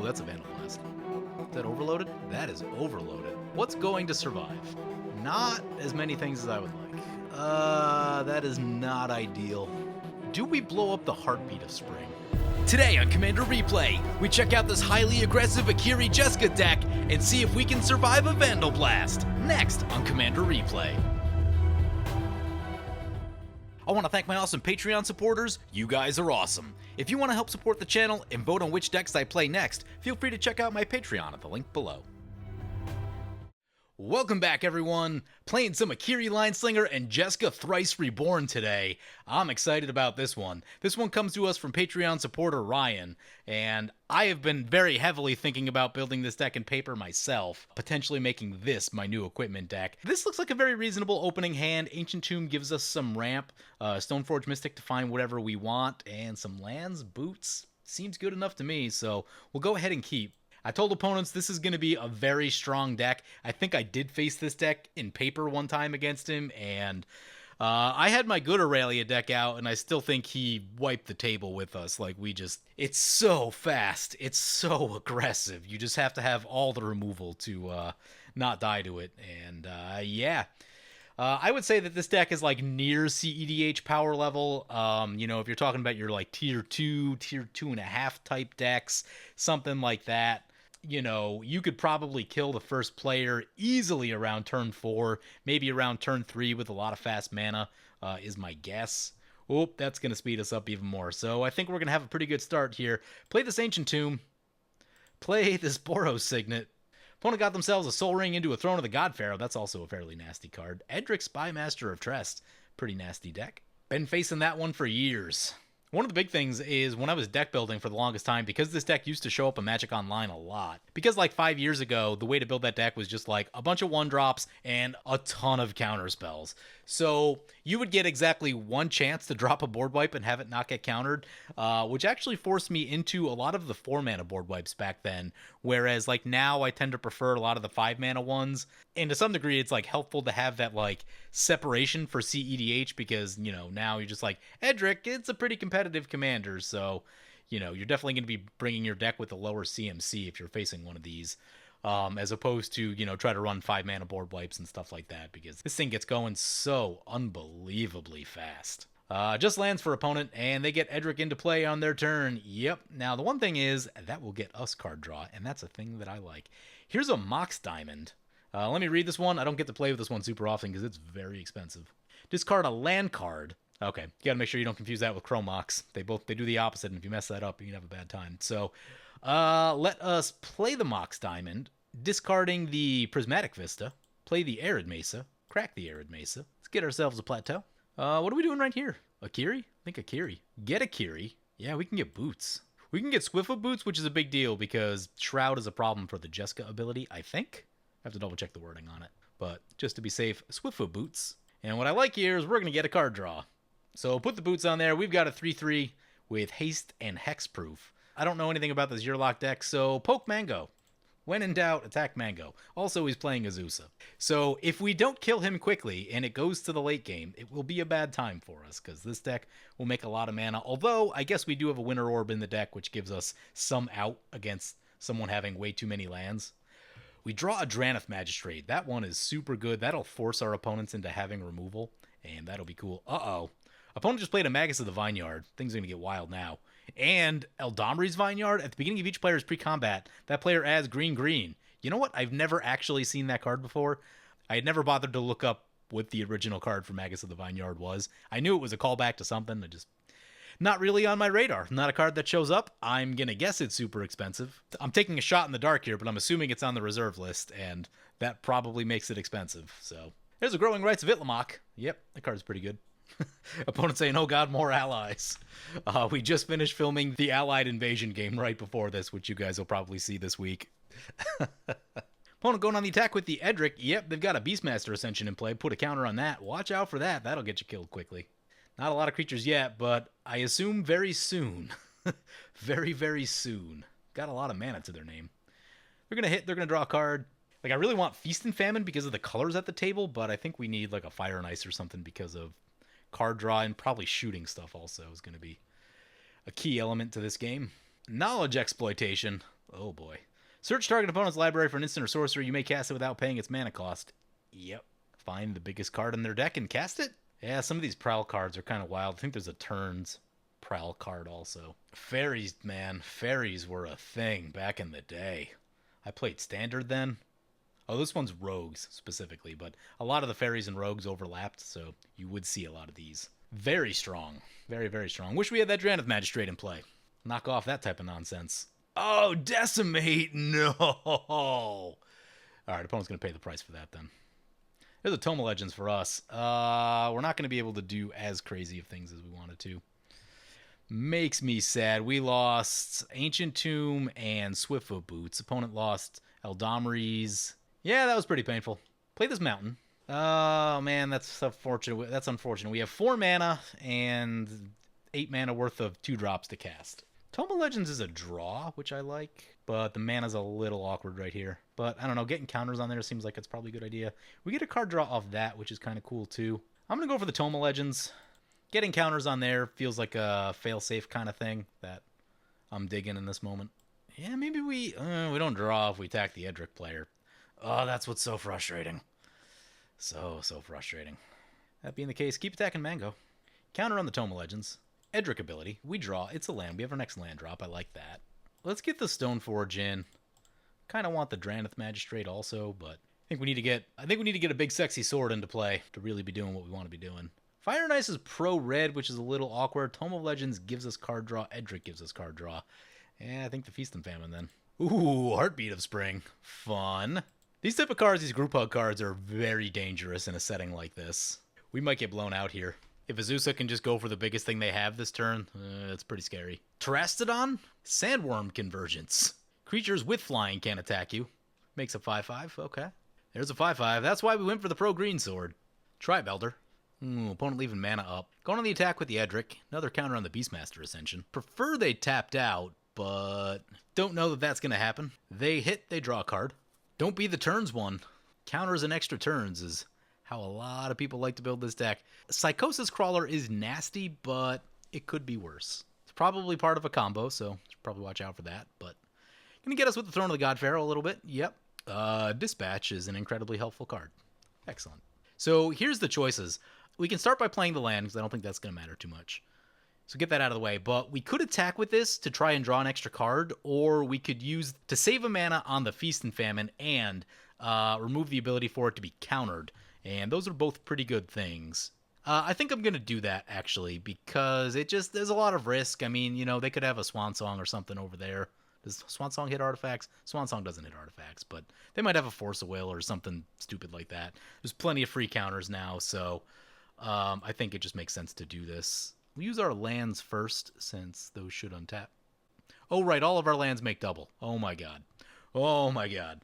Oh, that's a vandalblast. Is that overloaded? That is overloaded. What's going to survive? Not as many things as I would like. That is not ideal. Do we blow up the heartbeat of spring? Today on Commander Replay, we check out this highly aggressive Akiri Jeska deck and see if we can survive a vandalblast. Next on Commander Replay. I want to thank my awesome Patreon supporters. You guys are awesome. If you want to help support the channel and vote on which decks I play next, feel free to check out my Patreon at the link below. Welcome back, everyone. Playing some Akiri Slinger and Jeska Thrice Reborn today. I'm excited about this one. This one comes to us from Patreon supporter Ryan, and I have been very heavily thinking about building this deck in paper myself, potentially making this my new equipment deck. This looks like a very reasonable opening hand. Ancient Tomb gives us some ramp, Stoneforge Mystic to find whatever we want, and some lands, boots. Seems good enough to me, so we'll go ahead and keep. I told opponents this is going to be a very strong deck. I think I did face this deck in paper one time against him, and I had my good Aurelia deck out, and I still think he wiped the table with us. Like, it's so fast. It's so aggressive. You just have to have all the removal to not die to it, and yeah. I would say that this deck is like near CEDH power level. You know, if you're talking about your like tier 2.5 type decks, something like that. You know, you could probably kill the first player easily around turn 4, maybe around turn 3 with a lot of fast mana, is my guess. Oh, that's going to speed us up even more. So I think we're going to have a pretty good start here. Play this Ancient Tomb. Play this Boros Signet. Opponent got themselves a Soul Ring into a Throne of the God Pharaoh. That's also a fairly nasty card. Edric, Spymaster of Trest. Pretty nasty deck. Been facing that one for years. One of the big things is when I was deck building for the longest time, because this deck used to show up in Magic Online a lot. Because like 5 years ago, the way to build that deck was just like a bunch of 1-drops and a ton of counter spells. So you would get exactly one chance to drop a board wipe and have it not get countered, which actually forced me into a lot of the 4-mana board wipes back then. Whereas like now I tend to prefer a lot of the 5-mana ones. And to some degree, it's like helpful to have that like separation for CEDH because, you know, now you're just like, Edric, it's a pretty competitive commander. So, you know, you're definitely going to be bringing your deck with a lower CMC if you're facing one of these. As opposed to, you know, try to run 5-mana board wipes and stuff like that because this thing gets going so unbelievably fast. Just lands for opponent, and they get Edric into play on their turn. Yep. Now, the one thing is, that will get us card draw, and that's a thing that I like. Here's a Mox Diamond. Let me read this one. I don't get to play with this one super often because it's very expensive. Discard a land card. Okay, you gotta make sure you don't confuse that with Chromox. They do the opposite, and if you mess that up, you can have a bad time. So, let us play the Mox Diamond, discarding the Prismatic Vista, play the Arid Mesa, crack the Arid Mesa. Let's get ourselves a plateau. What are we doing right here? Akiri? I think Akiri. Get Akiri. Yeah, we can get boots. We can get Swiftfoot boots, which is a big deal because Shroud is a problem for the Jeska ability, I think. I have to double check the wording on it. But just to be safe, Swiftfoot boots. And what I like here is we're going to get a card draw. So put the boots on there. We've got a 3/3 with haste and hexproof. I don't know anything about this Yurlok deck, so poke Mango. When in doubt, attack Mango. Also, he's playing Azusa. So if we don't kill him quickly and it goes to the late game, it will be a bad time for us because this deck will make a lot of mana. Although, I guess we do have a Winter Orb in the deck, which gives us some out against someone having way too many lands. We draw a Drannith Magistrate. That one is super good. That'll force our opponents into having removal, and that'll be cool. Uh-oh. Opponent just played a Magus of the Vineyard. Things are going to get wild now. And Eldamri's Vineyard, at the beginning of each player's pre-combat, that player adds green. You know what? I've never actually seen that card before. I had never bothered to look up what the original card for Magus of the Vineyard was. I knew it was a callback to something. Just not really on my radar. Not a card that shows up. I'm going to guess it's super expensive. I'm taking a shot in the dark here, but I'm assuming it's on the reserve list, and that probably makes it expensive. So there's a Growing Rights of Itlamok. Yep, that card's pretty good. Opponent saying, oh god, more allies. We just finished filming the Allied Invasion game right before this, which you guys will probably see this week. Opponent going on the attack with the Edric. Yep, they've got a Beastmaster Ascension in play. Put a counter on that. Watch out for that. That'll get you killed quickly. Not a lot of creatures yet, but I assume very soon. Very, very soon. Got a lot of mana to their name. They're going to hit. They're going to draw a card. Like, I really want Feast and Famine because of the colors at the table, but I think we need, like, a Fire and Ice or something because of card draw, and probably shooting stuff also is going to be a key element to this game. Knowledge exploitation. Oh boy. Search target opponent's library for an instant or sorcery. You may cast it without paying its mana cost. Yep. Find the biggest card in their deck and cast it? Yeah, some of these Prowl cards are kind of wild. I think there's a Turns Prowl card also. Fairies, man. Fairies were a thing back in the day. I played Standard then. Oh, this one's Rogues specifically, but a lot of the Fairies and Rogues overlapped, so you would see a lot of these. Very strong. Very, very strong. Wish we had that Drannith Magistrate in play. Knock off that type of nonsense. Oh, Decimate! No! Alright, opponent's going to pay the price for that then. There's a Tome of Legends for us. We're not going to be able to do as crazy of things as we wanted to. Makes me sad. We lost Ancient Tomb and Swiftfoot Boots. Opponent lost Eldamri's. Yeah, that was pretty painful. Play this Mountain. Oh, man, that's unfortunate. That's unfortunate. We have 4 mana and 8 mana worth of 2 drops to cast. Tome of Legends is a draw, which I like, but the mana's a little awkward right here. But I don't know, getting counters on there seems like it's probably a good idea. We get a card draw off that, which is kind of cool too. I'm going to go for the Tome of Legends. Getting counters on there feels like a fail-safe kind of thing that I'm digging in this moment. Yeah, maybe we don't draw if we attack the Edric player. Oh, that's what's so frustrating. So frustrating. That being the case, keep attacking Mango. Counter on the Tome of Legends. Edric ability. We draw. It's a land. We have our next land drop. I like that. Let's get the Stoneforge in. Kind of want the Drannith Magistrate also, but I think we need to get a big sexy sword into play to really be doing what we want to be doing. Fire and Ice is pro red, which is a little awkward. Tome of Legends gives us card draw. Edric gives us card draw. Yeah, I think the Feast and Famine then. Ooh, Heartbeat of Spring. Fun. These type of cards, these group hug cards, are very dangerous in a setting like this. We might get blown out here. If Azusa can just go for the biggest thing they have this turn, it's pretty scary. Terastodon? Sandworm Convergence. Creatures with flying can't attack you. Makes a 5/5. Okay. There's a 5/5. That's why we went for the pro-green sword. Tribelder. Opponent leaving mana up. Going on the attack with the Edric. Another counter on the Beastmaster Ascension. Prefer they tapped out, but don't know that that's going to happen. They hit, they draw a card. Don't be the turns one. Counters and extra turns is how a lot of people like to build this deck. Psychosis Crawler is nasty, but it could be worse. It's probably part of a combo, so should probably watch out for that. But gonna get us with the Throne of the God Pharaoh a little bit. Yep. Dispatch is an incredibly helpful card. Excellent. So here's the choices. We can start by playing the land, because I don't think that's going to matter too much. So get that out of the way. But we could attack with this to try and draw an extra card, or we could use to save a mana on the Feast and Famine and remove the ability for it to be countered. And those are both pretty good things. I think I'm going to do that, actually, because there's a lot of risk. I mean, you know, they could have a Swan Song or something over there. Does Swan Song hit artifacts? Swan Song doesn't hit artifacts, but they might have a Force of Will or something stupid like that. There's plenty of free counters now, so I think it just makes sense to do this. We'll use our lands first, since those should untap. Oh, right, all of our lands make double. Oh, my God. Oh, my God.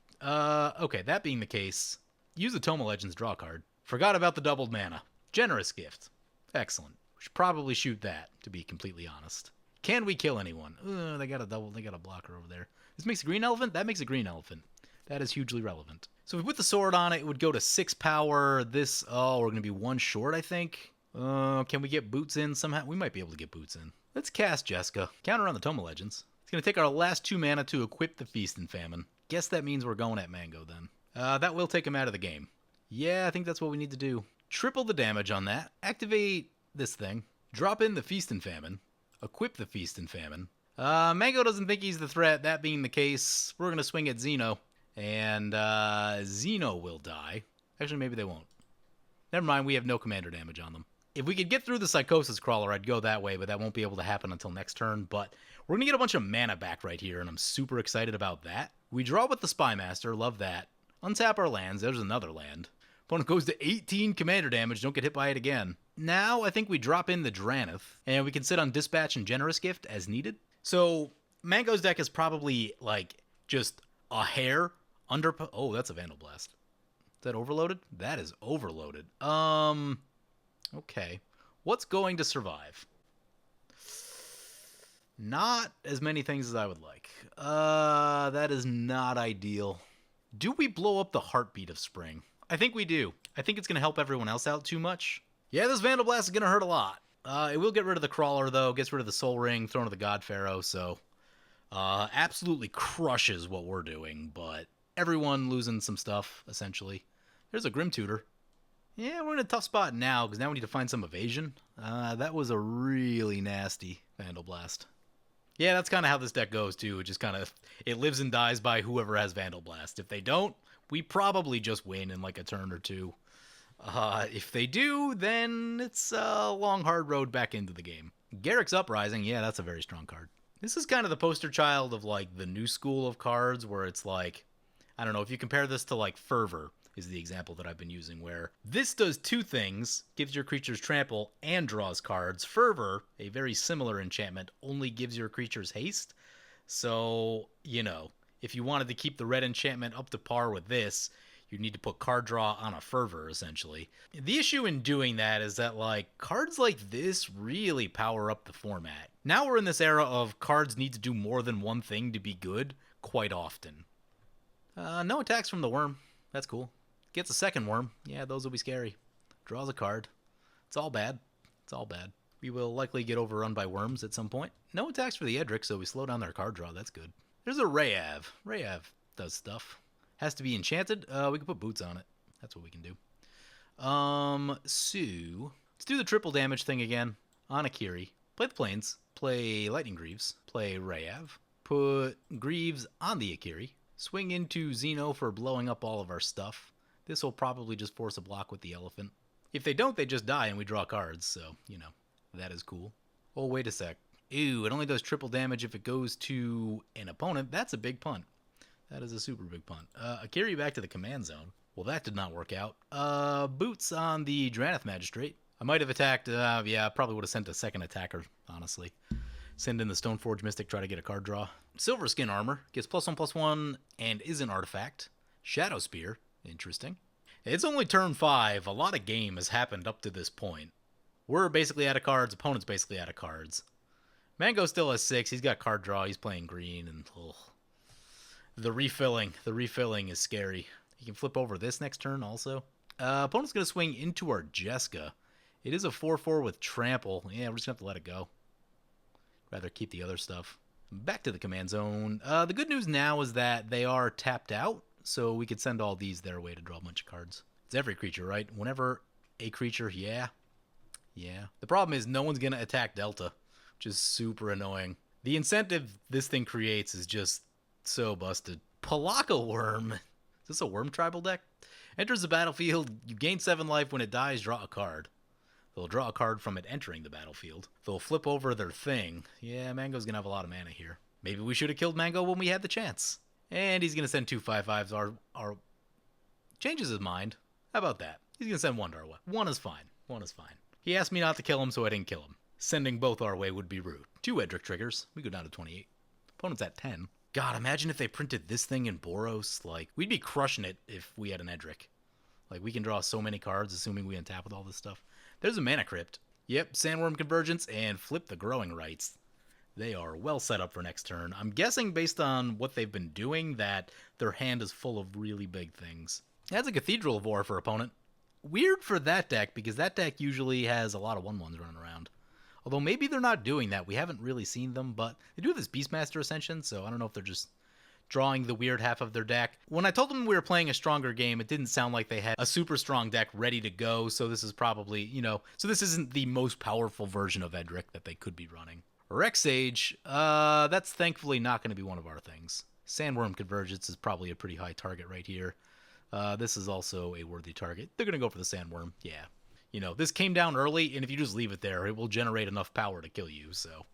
Okay, that being the case, use the Tome of Legends draw card. Forgot about the doubled mana. Generous gift. Excellent. We should probably shoot that, to be completely honest. Can we kill anyone? They got a blocker over there. This makes a green elephant? That makes a green elephant. That is hugely relevant. So if we put the sword on it, it would go to 6 power. This, we're going to be 1 short, I think. Can we get boots in somehow? We might be able to get boots in. Let's cast Jeska. Counter on the Tome of Legends. It's going to take our last 2 mana to equip the Feast and Famine. Guess that means we're going at Mango then. That will take him out of the game. Yeah, I think that's what we need to do. Triple the damage on that. Activate this thing. Drop in the Feast and Famine. Equip the Feast and Famine. Mango doesn't think he's the threat. That being the case, we're going to swing at Xeno. And Xeno will die. Actually, maybe they won't. Never mind, we have no commander damage on them. If we could get through the Psychosis Crawler, I'd go that way, but that won't be able to happen until next turn. But we're going to get a bunch of mana back right here, and I'm super excited about that. We draw with the Spymaster. Love that. Untap our lands. There's another land. Opponent goes to 18 commander damage. Don't get hit by it again. Now, I think we drop in the Drannith, and we can sit on Dispatch and Generous Gift as needed. So, Mango's deck is probably, like, just a hair under... Oh, that's a Vandalblast. Is that overloaded? That is overloaded. Okay. What's going to survive? Not as many things as I would like. That is not ideal. Do we blow up the Heartbeat of Spring? I think we do. I think it's going to help everyone else out too much. Yeah, this Vandalblast is going to hurt a lot. It will get rid of the Crawler, though. Gets rid of the Soul Ring, Throne of the God Pharaoh, so... Absolutely crushes what we're doing, but everyone losing some stuff, essentially. There's a Grim Tutor. Yeah, we're in a tough spot now, because now we need to find some evasion. That was a really nasty vandalblast. Yeah, that's kind of how this deck goes, too. It just kind of, it lives and dies by whoever has vandalblast. If they don't, we probably just win in like a turn or two. If they do, then it's a long, hard road back into the game. Garrick's Uprising, yeah, that's a very strong card. This is kind of the poster child of like the new school of cards where it's like, I don't know, if you compare this to like Fervor is the example that I've been using, where this does two things, gives your creatures trample and draws cards. Fervor, a very similar enchantment, only gives your creatures haste. So, you know, if you wanted to keep the red enchantment up to par with this, you need to put card draw on a Fervor, essentially. The issue in doing that is that, like, cards like this really power up the format. Now we're in this era of cards need to do more than one thing to be good quite often. No attacks from the worm. That's cool. Gets a second worm. Yeah, those will be scary. Draws a card. It's all bad. It's all bad. We will likely get overrun by worms at some point. No attacks for the Edric, so we slow down their card draw. That's good. There's a Rayav. Rayav does stuff. Has to be enchanted. We can put boots on it. That's what we can do. So let's do the triple damage thing again on Akiri. Play the Plains. Play Lightning Greaves. Play Rayav. Put Greaves on the Akiri. Swing into Xeno for blowing up all of our stuff. This will probably just force a block with the Elephant. If they don't, they just die and we draw cards, so, you know, that is cool. Oh, wait a sec. Ew, it only does triple damage if it goes to an opponent. That's a big punt. That is a super big punt. Akiri back to the command zone. Well, that did not work out. Boots on the Dranath Magistrate. I might have attacked, yeah, I probably would have sent a second attacker, honestly. Send in the Stoneforge Mystic, try to get a card draw. Silver Skin Armor, gets +1/+1, and is an artifact. Shadow Spear, interesting. It's only turn 5, a lot of game has happened up to this point. We're basically out of cards, opponent's basically out of cards. Mango still has 6, he's got card draw, he's playing green, and the refilling is scary. He can flip over this next turn also. Opponent's going to swing into our Jeska. It is a 4/4 with trample. Yeah, we're just going to have to let it go. Rather keep the other stuff. Back to the command zone. The good news now is that they are tapped out, so we could send all these their way to draw a bunch of cards. It's every creature, right? Whenever a creature, yeah. The problem is no one's going to attack Delta, which is super annoying. The incentive this thing creates is just so busted. Palaka Worm. Is this a worm tribal deck? Enters the battlefield. You gain 7 life. When it dies, draw a card. They'll draw a card from it entering the battlefield. They'll flip over their thing. Yeah, Mango's going to have a lot of mana here. Maybe we should have killed Mango when we had the chance. And he's going to send 2 5/5s. Our changes his mind. How about that? He's going to send 1 to our way. 1 is fine. 1 is fine. He asked me not to kill him, so I didn't kill him. Sending both our way would be rude. 2 Edric triggers. We go down to 28. Opponent's at 10. God, imagine if they printed this thing in Boros. Like, we'd be crushing it if we had an Edric. Like, we can draw so many cards, assuming we untap with all this stuff. There's a Mana Crypt. Yep, Sandworm Convergence, and flip the Growing Rites. They are well set up for next turn. I'm guessing, based on what they've been doing, that their hand is full of really big things. That's a Cathedral of War for opponent. Weird for that deck, because that deck usually has a lot of 1/1s running around. Although maybe they're not doing that. We haven't really seen them, but they do have this Beastmaster Ascension, so I don't know if they're just drawing the weird half of their deck. When I told them we were playing a stronger game, it didn't sound like they had a super strong deck ready to go, so this is probably, you know, so this isn't the most powerful version of Edric that they could be running. Rex Sage, that's thankfully not going to be one of our things. Sandworm Convergence is probably a pretty high target right here. This is also a worthy target. They're going to go for the Sandworm, yeah. You know, this came down early, and if you just leave it there, it will generate enough power to kill you, so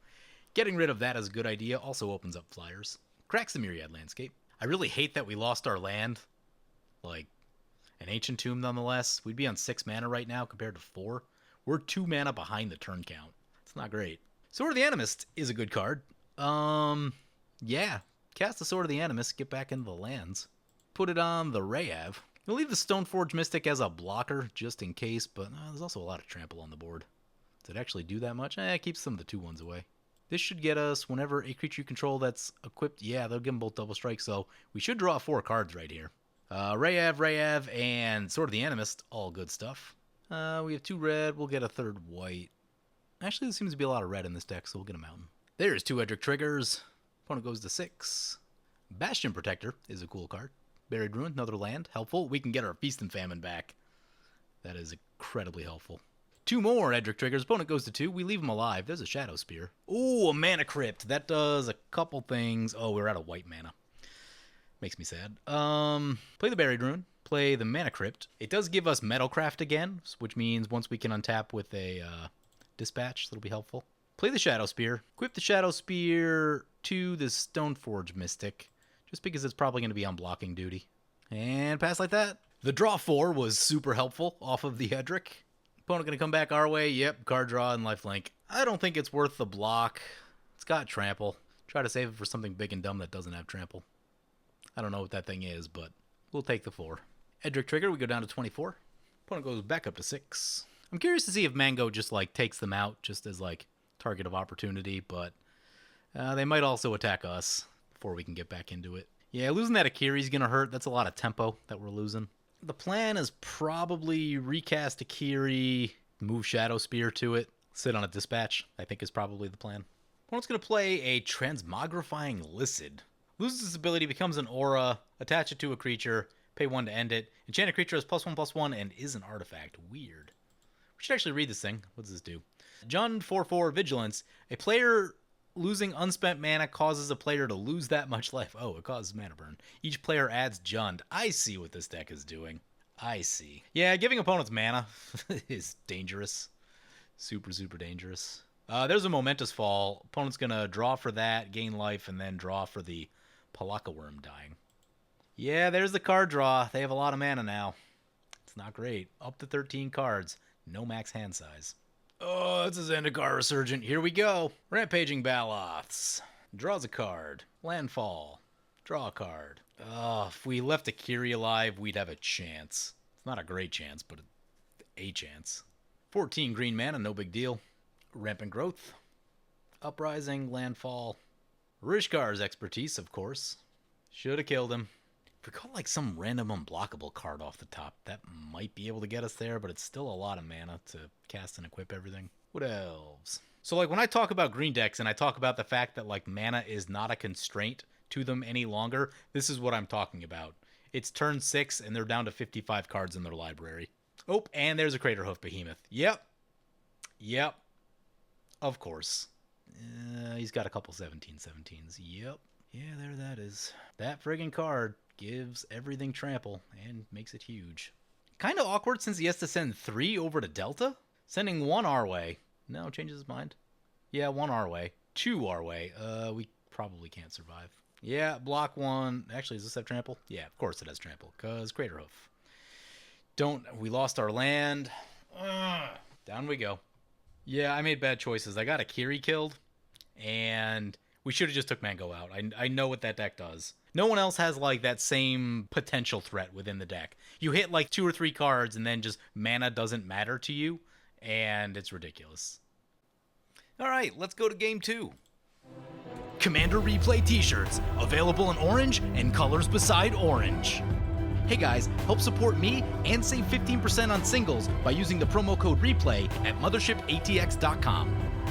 getting rid of that is a good idea. Also opens up flyers. Cracks the Myriad Landscape. I really hate that we lost our land. Like, an Ancient Tomb nonetheless. We'd be on 6 mana right now compared to 4. We're 2 mana behind the turn count. It's not great. Sword of the Animist is a good card. Yeah. Cast the Sword of the Animist, get back into the lands. Put it on the Rayav. We'll leave the Stoneforge Mystic as a blocker, just in case, but there's also a lot of trample on the board. Does it actually do that much? It keeps some of the 2/1s away. This should get us whenever a creature you control that's equipped. Yeah, they'll give them both double strike, so we should draw 4 cards right here. Rayav, and Sword of the Animist, all good stuff. We have 2 red, we'll get a 3rd white. Actually, there seems to be a lot of red in this deck, so we'll get a mountain. There's 2 Edric triggers. Opponent goes to 6. Bastion Protector is a cool card. Buried Ruin, another land, helpful. We can get our Feast and Famine back. That is incredibly helpful. 2 more Edric triggers. Opponent goes to 2. We leave him alive. There's a Shadow Spear. Ooh, a Mana Crypt. That does a couple things. Oh, we're out of white mana. Makes me sad. Play the Buried Ruin. Play the Mana Crypt. It does give us Metalcraft again, which means once we can untap with a Dispatch, that'll be helpful. Play the Shadow Spear. Equip the Shadow Spear to the Stoneforge Mystic, just because it's probably going to be on blocking duty. And pass like that. The draw 4 was super helpful off of the Edric. Opponent going to come back our way. Yep, card draw and lifelink. I don't think it's worth the block. It's got trample. Try to save it for something big and dumb that doesn't have trample. I don't know what that thing is, but we'll take the 4. Edric trigger, we go down to 24. Opponent goes back up to 6. I'm curious to see if Mango just, like, takes them out just as, like, target of opportunity, but they might also attack us before we can get back into it. Yeah, losing that Akiri's going to hurt. That's a lot of tempo that we're losing. The plan is probably recast Akiri, move Shadow Spear to it, sit on a Dispatch, I think is probably the plan. Opponent's going to play a Transmogrifying Lycid. Loses its ability, becomes an aura, attach it to a creature, pay 1 to end it. Enchant a creature has +1/+1 and is an artifact. Weird. We should actually read this thing. What does this do? Jund 4/4 Vigilance. A player losing unspent mana causes a player to lose that much life. Oh, it causes mana burn. Each player adds Jund. I see what this deck is doing. I see. Yeah, giving opponents mana is dangerous. Super, super dangerous. There's a Momentous Fall. Opponent's going to draw for that, gain life, and then draw for the Palaka Worm dying. Yeah, there's the card draw. They have a lot of mana now. It's not great. Up to 13 cards. No max hand size. Oh, it's a Zendikar Resurgent. Here we go. Rampaging Baloths. Draws a card. Landfall. Draw a card. Oh, if we left Akiri alive, we'd have a chance. It's not a great chance, but a chance. 14 green mana, no big deal. Rampant Growth. Uprising, Landfall. Rishkar's Expertise, of course. Should have killed him. If we call like some random unblockable card off the top, that might be able to get us there, but it's still a lot of mana to cast and equip everything. What else? So like when I talk about green decks and I talk about the fact that like mana is not a constraint to them any longer, this is what I'm talking about. It's turn 6 and they're down to 55 cards in their library. Oh, and there's a Craterhoof Behemoth. Yep. Of course. He's got a couple 17/17s. Yep. Yeah, there that is. That friggin' card gives everything trample and makes it huge. Kind of awkward since he has to send 3 over to Delta. Sending 1 our way. No, changes his mind. Yeah, 1 our way. 2 our way. We probably can't survive. Yeah, block 1. Actually, does this have trample? Yeah, of course it has trample, because Craterhoof. We lost our land. Down we go. Yeah, I made bad choices. I got Akiri killed, and we should have just took Mango out. I know what that deck does. No one else has, like, that same potential threat within the deck. You hit, like, 2 or 3 cards, and then just mana doesn't matter to you, and it's ridiculous. All right, let's go to Game 2. Commander Replay t-shirts, available in orange and colors beside orange. Hey guys, help support me and save 15% on singles by using the promo code REPLAY at mothershipatx.com.